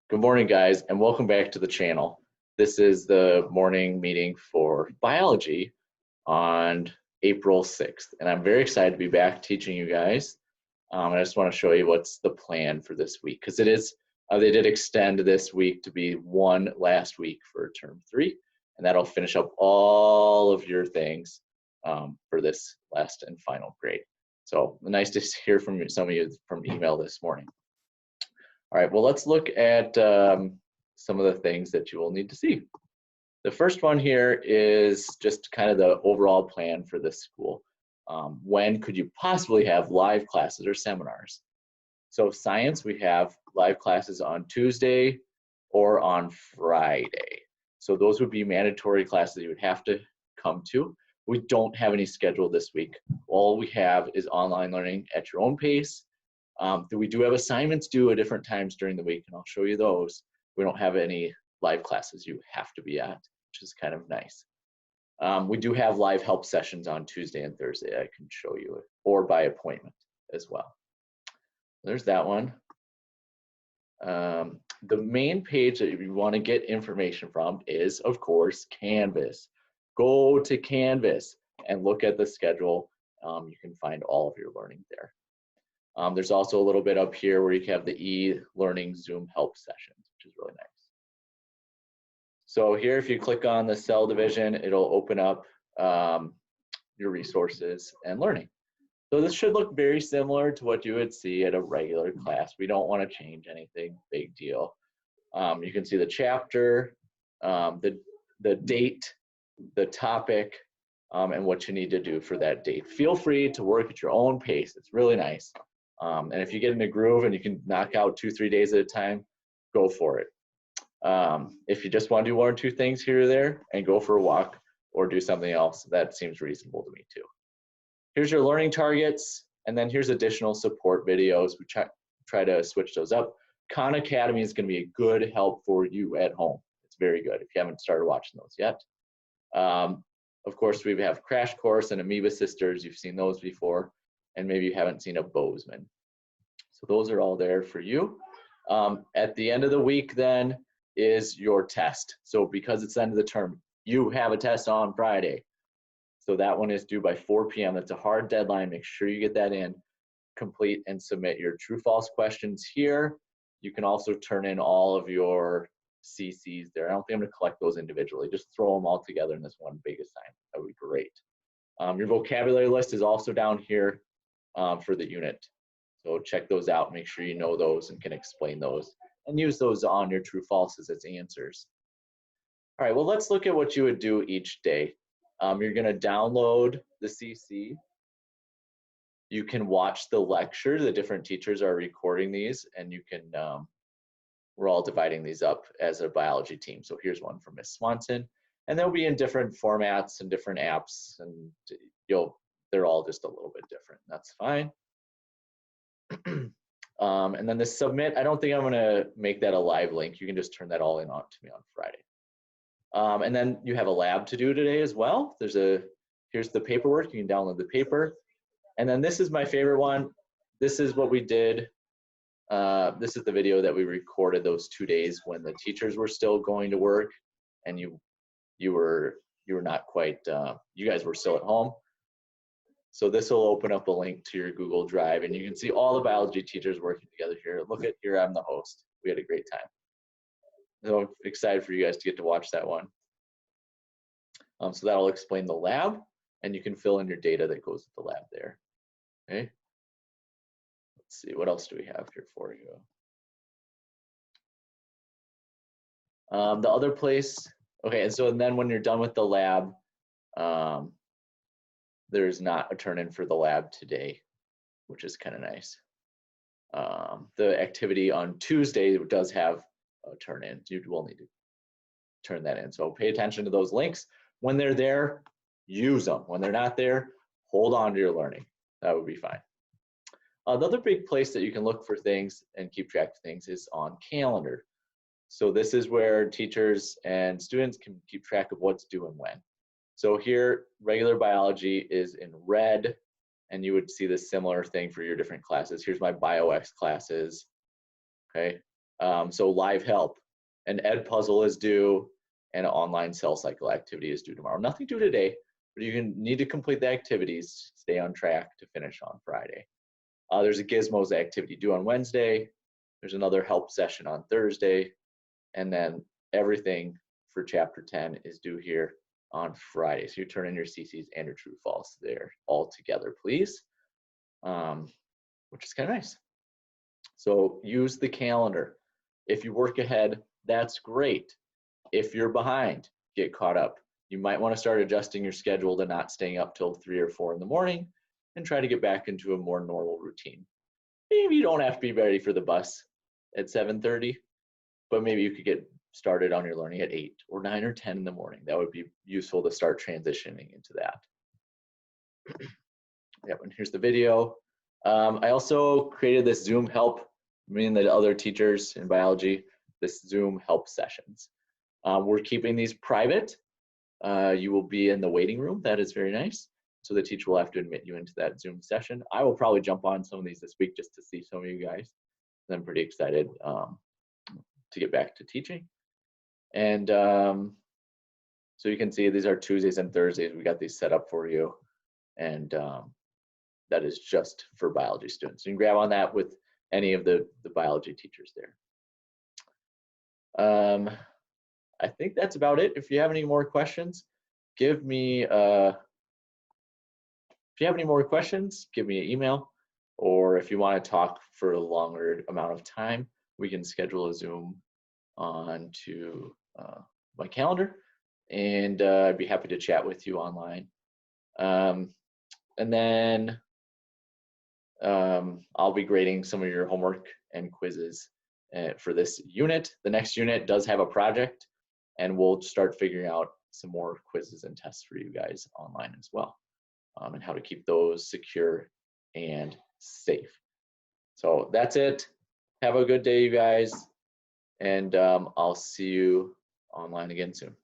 Good morning, guys, and welcome back to the channel. This is the morning meeting for biology on April 6th, and I'm very excited to be back teaching you guys. I just want to show you what's the plan for this week, because it is, they did extend this week to be one last week for term 3, and that'll finish up all of your things for this last and final grade. So nice to hear from some of you from email this morning. All right, well, let's look at some of the things that you will need to see. The first one here is just kind of the overall plan for this school. When could you possibly have live classes or seminars? So science, we have live classes on Tuesday or on Friday. So those would be mandatory classes you would have to come to. We don't have any scheduled this week. All we have is online learning at your own pace. We do have assignments due at different times during the week, and I'll show you those. We don't have any live classes you have to be at, which is kind of nice. We do have live help sessions on Tuesday and Thursday I can show you, or by appointment as well. There's that one. The main page that you want to get information from is, of course, Canvas. Go to Canvas and look at the schedule. You can find all of your learning there. There's also a little bit up here where you have the e-learning Zoom help sessions, which is really nice. So here, if you click on the cell division, it'll open up your resources and learning. So this should look very similar to what you would see at a regular class. We don't want to change anything, big deal. You can see the chapter, the date, the topic, and what you need to do for that date. Feel free to work at your own pace. It's really nice. And if you get in a groove and you can knock out 2-3 days at a time, go for it. If you just want to do 1 or 2 things here or there and go for a walk or do something else, that seems reasonable to me too. Here's your learning targets, and then here's additional support videos. We try to switch those up. Khan Academy is going to be a good help for you at home. It's very good if you haven't started watching those yet. Of course, we have Crash Course and Amoeba Sisters. You've seen those before, and maybe you haven't seen a Bozeman. So those are all there for you. At the end of the week then is your test. So because it's the end of the term, you have a test on Friday. So that one is due by 4 p.m. That's a hard deadline. Make sure you get that in, complete and submit your true-false questions here. You can also turn in all of your CCs there. I don't think I'm going to collect those individually. Just throw them all together in this one big assignment. That would be great. Your vocabulary list is also down here for the unit. So check those out. Make sure you know those and can explain those. And use those on your true falses as answers. All right, well, let's look at what you would do each day. You're going to download the CC. You can watch the lecture. The different teachers are recording these, and you can, we're all dividing these up as a biology team. So here's one from Miss Swanson, and they'll be in different formats and different apps, and they're all just a little bit different. That's fine. And then the submit, I don't think I'm going to make that a live link. You can just turn that all in on to me on Friday. And then you have a lab to do today as well. Here's the paperwork. You can download the paper. And then this is my favorite one. This is what we did. This is the video that we recorded those 2 days when the teachers were still going to work, and you were not quite. You guys were still at home. So this will open up a link to your Google Drive, and you can see all the biology teachers working together here. Look at here, I'm the host. We had a great time. So I'm excited for you guys to get to watch that one. So that'll explain the lab, and you can fill in your data that goes with the lab there. Okay. Let's see, what else do we have here for you? The other place, okay, and so then when you're done with the lab, there's not a turn-in for the lab today, which is kind of nice. The activity on Tuesday does have a turn-in. You will need to turn that in. So pay attention to those links. When they're there, use them. When they're not there, hold on to your learning. That would be fine. The other big place that you can look for things and keep track of things is on calendar. So this is where teachers and students can keep track of what's due and when. So here, regular biology is in red, and you would see the similar thing for your different classes. Here's my BioX classes. okay? So live help, an ed puzzle is due, and an online cell cycle activity is due tomorrow. Nothing due today, but you need to complete the activities, stay on track to finish on Friday. There's a Gizmos activity due on Wednesday. There's another help session on Thursday, and then everything for chapter 10 is due here on Friday. So you turn in your CCs and your true false there all together, please, which is kind of nice. So use the calendar. If you work ahead, that's great. If you're behind, get caught up. You might want to start adjusting your schedule to not staying up till 3 or 4 in the morning and try to get back into a more normal routine. Maybe you don't have to be ready for the bus at 7:30, but maybe you could get started on your learning at 8 or 9 or 10 in the morning. That would be useful to start transitioning into that. Yep, and here's the video. I also created this Zoom help, me and the other teachers in biology, this Zoom help sessions. We're keeping these private. You will be in the waiting room. That is very nice. So the teacher will have to admit you into that Zoom session. I will probably jump on some of these this week just to see some of you guys. I'm pretty excited to get back to teaching. And so you can see these are Tuesdays and Thursdays. We got these set up for you. And that is just for biology students. You can grab on that with any of the biology teachers there. I think that's about it. If you have any more questions, give me an email, or if you want to talk for a longer amount of time, we can schedule a Zoom onto my calendar, and I'd be happy to chat with you online. And then I'll be grading some of your homework and quizzes for this unit. The next unit does have a project, and we'll start figuring out some more quizzes and tests for you guys online as well, and how to keep those secure and safe. So that's it. Have a good day, you guys, and I'll see you online again soon.